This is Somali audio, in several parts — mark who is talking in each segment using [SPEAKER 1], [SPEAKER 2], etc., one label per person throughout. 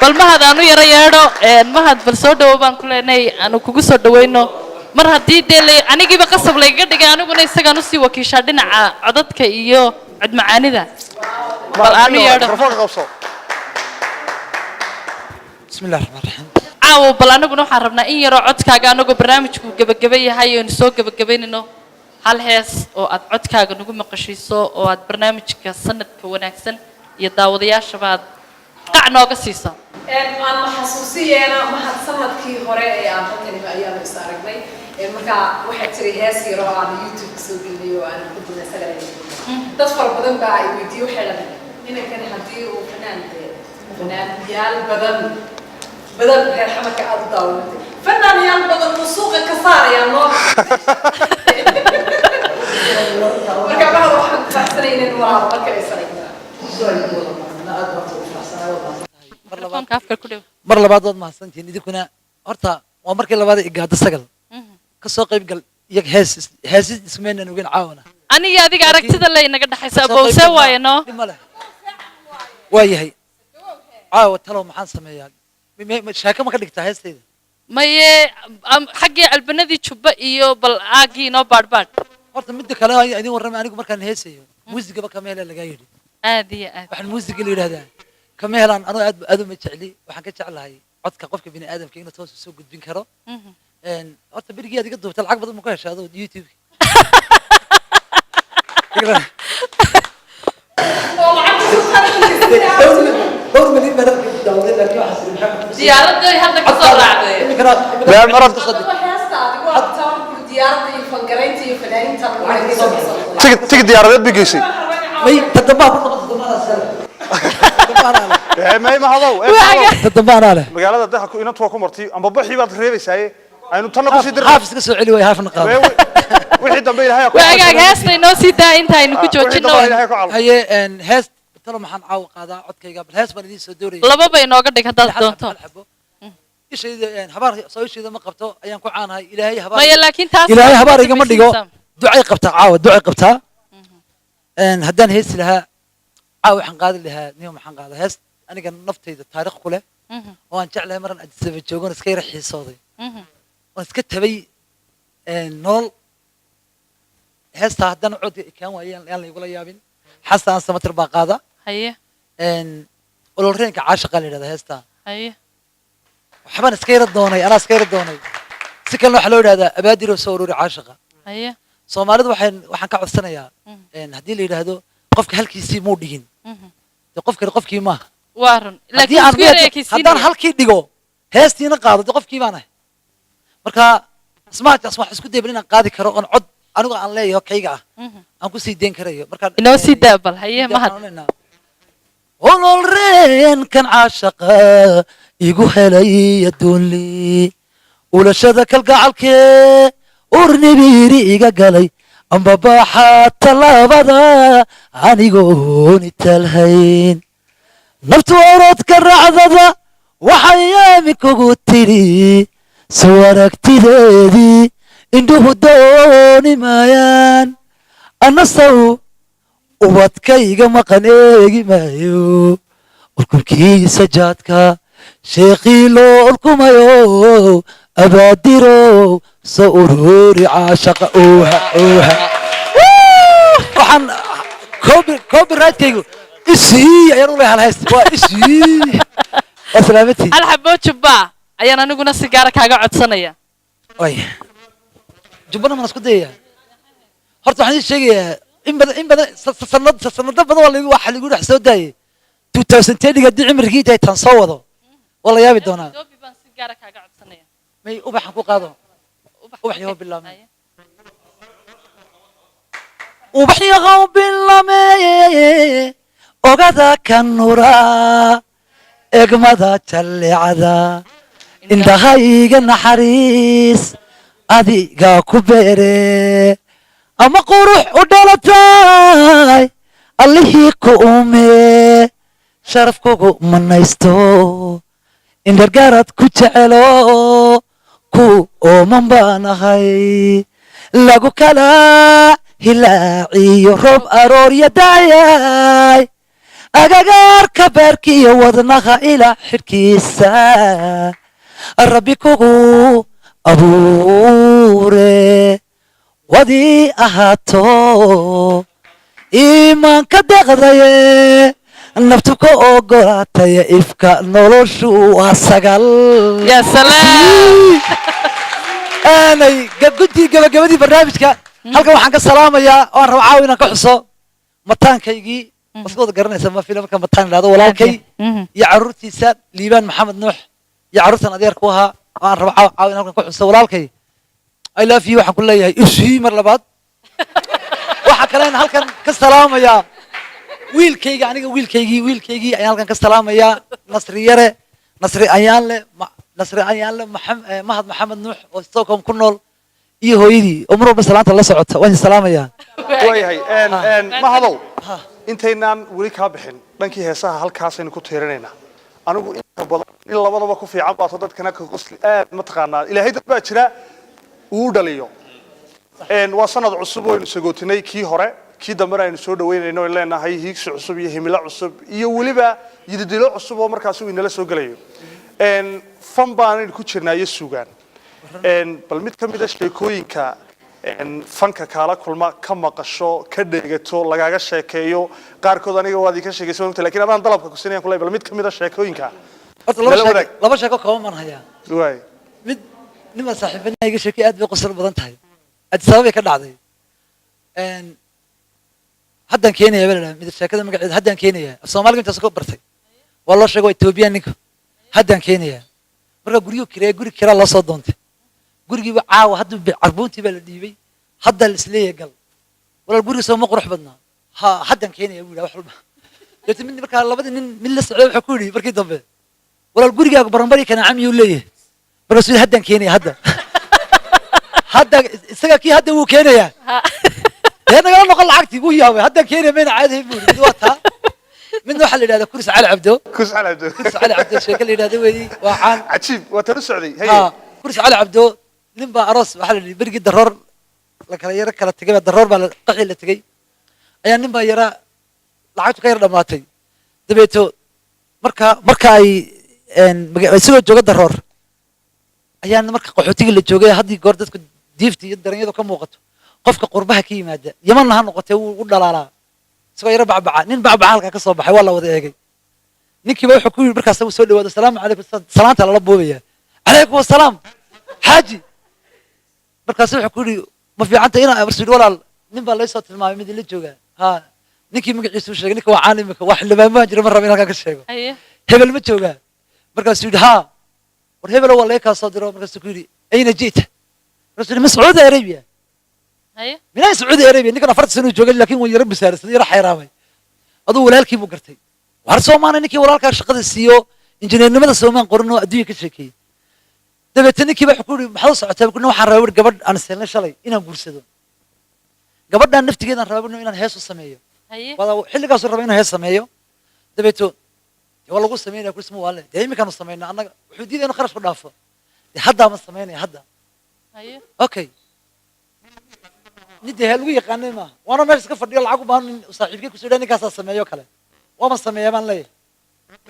[SPEAKER 1] bal mahad aanu yara yeedho mahad bal soo dhawo baan ku leenay aanu kugu soo dhaweyno mar haddii dee anigiiba qasab layga dhigay aniguna isagaan usii wakiishaa dhinaca codadka iyo cod macaanida bal aanu yeedho
[SPEAKER 2] bismillahi rahmaani rahiim
[SPEAKER 1] caawo bal anaguna waxaan rabnaa in yaroo codkaaga anagoo barnaamijku gabagaba yahay oonu soo gabagabaynayno hal hees oo aad codkaaga nagu maqashiiso oo aad barnaamijka sanadka wanaagsan iyo daawadayaashaba aad qac nooga siiso
[SPEAKER 3] aan xasuusiyeena mahad sanadkii hore ee aan halkani ayaanu is aragnay markaa waxaa jiray hees yar oo aan youtube soo geliyay oo aan ku duubay sagaalay dad fara badan baa ay weydiiyay waxay leedahay inankani haddii uu fanaanyaal badan reer xamarka aad u daawanatay fanaanyaal badan uu suuqa ka saaraya noo markaa mahad waxaan ku faraxsanay inaan walaal marka is aragnaa
[SPEAKER 2] mar labaad waad mahadsantihiin idinkuna horta waa markii labaad igaada sagal ka soo qayb gal iyo heesis ismeenan ogeyn caawana
[SPEAKER 1] aniga adiga aragtida lay naga dhaxaysa abowse waaye no
[SPEAKER 2] waa yahay caawa talow maxaan sameeyaa shaaka ma ka dhigtaa heestayda
[SPEAKER 1] maye xaggii albanadii jubba iyo bal aagii inoo baadhbaadh
[SPEAKER 2] horta midda kale idin warramay anigu markaan heesayo muusigaba kama hela lagaa yidhi
[SPEAKER 1] aad iyo aad
[SPEAKER 2] waxaan muusiga la yidhahdaa kama helaan anuu aad uma jecli waxaan ka jeclahay codka qofka bini aadamka inuu toos soo gudbin karo horta berigii aad iga duubta lacag badan ma ku heshaa adoo youtube
[SPEAKER 1] diyaaradda hadda ka soo raacday
[SPEAKER 4] تيجي ديارات بيجيسي
[SPEAKER 2] may tadabaa
[SPEAKER 4] ما هي ما هذا
[SPEAKER 2] tadabaa leh
[SPEAKER 4] magaalada dadka ku inta ku martay amba bixi baad reebaysaa aynu tan ku sii dirnaa
[SPEAKER 2] xaafis ka soo celi way haafna qaado
[SPEAKER 4] wixii dambe ilaahay ku
[SPEAKER 1] waagaag heesta inoo sii daa intaynu ku joojino
[SPEAKER 2] haye hees talo maxaan caaw qaadaa codkayga bal hees baan idin soo doorayay
[SPEAKER 1] laba bay inooga dhig haddaad doonto
[SPEAKER 2] ishayda habaar soo ishayda ma qabto ayaan ku caanahay ilaahay habaar
[SPEAKER 1] maya laakiin taas
[SPEAKER 2] ilaahay habaar igama dhigo ducay qabtaa caawa ducay qabtaa haddaan heesi lahaa caawa waxaan qaadi lahaa niyo maxaan qaadaa hees aniga naftayda taariikh ku leh oo aan jeclahay maran adisaba joogan iska yara xiisooday oo iska tabay nolol heestaa haddaan codka ikaan waayaan aan la igula yaabin xasan samatir baa qaada
[SPEAKER 1] haye
[SPEAKER 2] ololreenka caashaqa la yidhahdaa heestaa
[SPEAKER 1] haye
[SPEAKER 2] waxbaan iska yara doonay anaa iska yara doonay si kalena waxaa loo yidhahdaa abaadiroo soo ururi caashaqa
[SPEAKER 1] haye
[SPEAKER 2] soomaalidu waxaan ka codsanayaa haddii la yidhaahdo qofka halkiisii muu dhigin de qofkani qofkii maaha
[SPEAKER 1] waa run laakiin
[SPEAKER 2] haddaan halkii dhigo heestiina qaado de qofkii baan ahay marka asmaataas wax isku dayban inaan qaadi karo oon cod anigu aan leeyaho kayga ah aan ku sii dayn karayo marka
[SPEAKER 1] inoo sii daa bal haye mahad
[SPEAKER 2] ololreenkan caashaqa igu helay adduunli ulashada kalgacalkee urnibiiri iga galay amba baaxaa tallaabada anigooni talhayn naftu orodka raacdada waxay yaami kugu tidhi soo aragtideedii indhuhu dooni maayaan annasaw ubadkayga maqan eegi maayo ulkunkiisa jaadka sheekhii loo ulkumayo abaadirow soo ururi caashaqa ooha waxaan copyrightaygu isii ayaan u leeyahay haysta waa isii waa salaamatii
[SPEAKER 1] hal xaboo jubbaa ayaan aniguna si gaara kaaga codsanaya
[SPEAKER 2] way jubbana maan isku dayayaa horta waxaan idin sheegayaa in badan sanado badan waxa lagu dhex soo daayay 2010 haddii cimrigii intaay tan soo wado waa la yaabi doonaa
[SPEAKER 1] doobi baan si gaara kaaga codsanaya
[SPEAKER 2] may ubaxan ku qaado ubaxyo bilaabmay ubaxyo bilaabmay ogada kanura egmada jallecada indhahayga naxariis adiga ku beere ama qurux u dhalatay allihii ku ume sharaf kugu manaysto indhargarad ku jecelo ku ooman baan ahay lagu kala hilaaciyo roob aroorya dayay agagaarka beerkiiyo wadnaha ilaa xidhkiisa rabbi kugu abuure wadii ahaato iimaanka deqdaye naftu ka ogolaataya ifka noloshu waa sagal
[SPEAKER 1] يا سلام
[SPEAKER 2] aanay gabgudii gabagabadii barnaamijka halkan waxaan ka salaamayaa oo aan rabo caawa inaan ka xuso mataankaygii maskooda garanaysa ma fiila markaan mataan idhahdo walaalkay iyo carruurtiisa liibaan maxamed nuux iyo carruurtan adeerku ahaa oo aan rabo caawa inaan halkan ka xuso walaalkay I love you waxaan ku leeyahay ishii mar labaad waxaa kale in halkan ka salaamayaa wiilkayga aniga wiilkaygii ayaan halkan ka salaamayaa nasri yare nasri ayaanle mahad maxamed nuux oo stockholm ku nool iyo hooyadii oo mar walba salaanta la socota waan salaamayaa
[SPEAKER 4] waayahay mahadow intaynaan weli kaa bixin dhankii heesaha halkaasaynu ku tiirinaynaa anigu inta badan in labadaba ku fiican baato dadkana ka qosli aad mataqaanaa ilaahay dad baa jira uu dhaliyo waa sanad cusub oo aynu sagootinay kii hore kii dambena aynu soo dhaweynayno oo leenahay hiigsi cusub iyo himilo cusub iyo weliba yididilo cusub oo markaas uu inala soo gelayo fan baanaynu ku jirnaa iyo suugaan bal mid ka mid a sheekooyinka fanka kaala kulma ka maqasho ka dheegato lagaaga sheekeeyo qaarkood aniga waad ka sheegayso laakiin adaan dalabka ku siinayaan kulay bal mid ka mid a sheekooyinka
[SPEAKER 2] horta laba sheeko kooban baan hayaa
[SPEAKER 4] waay
[SPEAKER 2] mid nima saaxiibana iga sheekay aad bay qosol badan tahay aad sababay ka dhacday haddaan keenaya baa mid sheekada magaceeda haddaan keenaya Soomaaliga intaas ku bartay waa loo sheegay Ethiopia ninka haddaan keenaya marka guri kira la soo doontay gurigii ba caawa hadda carbuuntii baa la dhiibay hadda la isleeyahay gal walaal guriga soo ma qurux badnaa ha haddaan keenaya wiil wax walba dadka mid marka labadii nin mid la socday waxa ku yiri markii dambe walaal gurigaaga baranbari kana camiyuu leeyahay marka soo haddaan keenaya hadda isaga kii hadda wuu keenaya هذا قال نقول عقتي وياه هذا كيني من عاده يقول وقتها من واحد اللي هذا كرس على عبده
[SPEAKER 4] كرس على
[SPEAKER 2] عبده شكل اللي هذا ويدي وعان
[SPEAKER 4] عجيب وترسعدي هي
[SPEAKER 2] كرس على عبده نبى أرس واحد اللي برقي الدرار لك يرى كلا تجيب الدرار بالقحي اللي تجي أيام نبى يرى لعبته كير دماتي دبيته مركا يسوي جوجا الدرار أيام مركا قحوتي اللي جوجا هذه قردت ديفتي الدرنيا ده كم وقته qofka qurbaha ka yimaada yaman ha noqotay uu dhalaalaa isagoo yara bacbaca nin bacbaca halka ka soo baxay waa la wada eegay ninkiiba wuxuu ku yiri markaas uu soo dhawaado salaamu calaykum salaanta la boobaya calaykum asalaam xaaji markaas wuxuu ku yiri ma fiicanta inaan rasuul walaal nin baa la soo tilmaamay mid la jooga ha ninkii magaciisu sheegay ninka waa caalimka wax labaama jira mar raba in halka ka sheego hebel ma jooga markaas yiri ha war hebel waa la ka soo diro markaas ku yiri ayna jiita rasuul mas'uud arabiya من أي سعودي أريبيا نكنا فرد سنو جوجل لكن وين يربي سارس يرى حيرامي أدو ولا الكي مقرتي وهرسوا معنا نكي ولا الكار شقد السيو إنجنير نمدا سومان قرنو أدوية كشكي دبتني كي بحكوري محوس عتاب كنا وحراور قبل أنا سألنا شلي إنا بورسدو قبل أن نفتكر أن رابنا إنا هيسو السمية والله حل قاصر رابنا هيس السمية دبتو والله قول سمينا كل اسمه والله دايما كانوا سمينا أنا حديد أنا خرج بالرافة حدا ما سمينا حدا أوكي ندي هلوي يقاني ما وانا ماشي كفر ديال العقوبة هن صاحبك كسوداني كاسا سميو كله وما سميه من ليه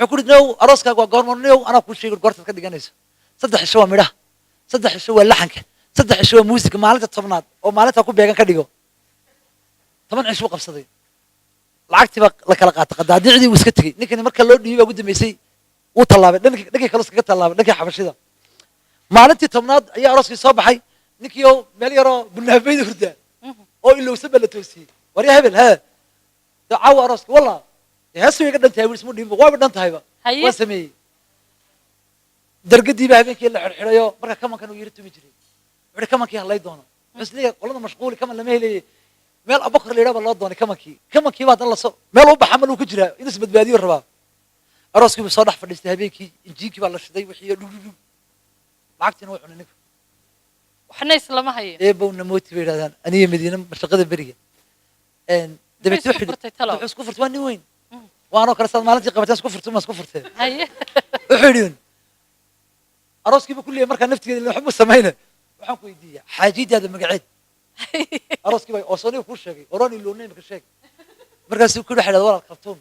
[SPEAKER 2] حكوري نو أراسك وقارمون نو أنا كل شيء قرطت كده جنيس صدق الشوا مره صدق الشوا اللحن صدق الشوا موسيقى مالته الطبنات أو مالته أكون بيجان كديجو طبعا عيش وقف صديق العقد بق لك لقات قد عدي وسكتي نكني مركل لود يبقى قد ميسي وطلابه نكي خلاص كده طلابه نكي حبشيده مالتي الطبنات يا أراسك صباحي نكيو مليارو بالنهبين فردا oo ilaa sabab la toosiyay wariya hebel ha daawo arask walla heesu iga dhantahay wiil ismu dhimbo waa dhantaayba waa sameeyay dargadii baa habeenkii la xirxirayo marka kamankan uu yirtumi jiray wixii kamankii halay doono isliga qolada mashquul kaman lama helay meel abakar leeyahay loo doonay kamankii baa dan la soo meel u baxamal uu ku jira in is badbaadiyo rabaa araskii soo dhax fadhiistay habeenkii injiinkii baa la shiday wixii dhugdhug lacagtina way cunay
[SPEAKER 1] وحنا إسلام هاي
[SPEAKER 2] إيه نموت في هذا أنا مدينة مشقة برية دبيت وحدي تحس كفرت واني وين وأنا كرستان مالتي قبتها كفرت وما كفرت
[SPEAKER 1] هاي
[SPEAKER 2] وحدين أراسكي بكل يوم مركان نفتي اللي نحب السماينة وحنكو يدية حاجيد هذا مقعد أراسكي باي أوصلني وكل شيء وراني اللونين بكل شيء مركز كل واحد هذول الخرطوم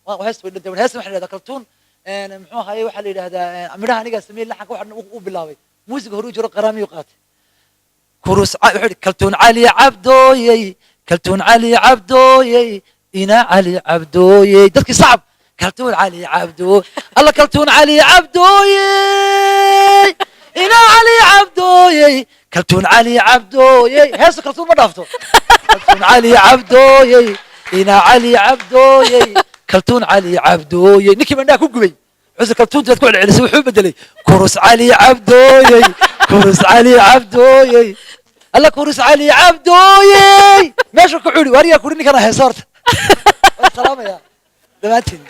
[SPEAKER 2] وهست وين دون هست واحد هذا كرتون محوها هي واحد اللي هذا أمرها أنا قاعد سميه لحق واحد وبلاوي موسيقى هروج قرامي وقات كروس كرتون علي عبدو يي كرتون علي عبدو يي إنا علي عبدو يي دتك صعب كرتون علي عبدو الله كرتون علي عبدو يي إنا علي عبدو يي كرتون علي عبدو يي هيس كرتون ما ضافته كرتون علي عبدو يي إنا علي عبدو يي كرتون علي عبدو يي نكي من داك وقبي عز كرتون تقول على سوي حب بدلي كروس علي عبدو يي كروس علي عبدو يي الله كروس علي عبدو يي ماشي كعولي واريا كوريني كان هيصارت السلام يا دماتين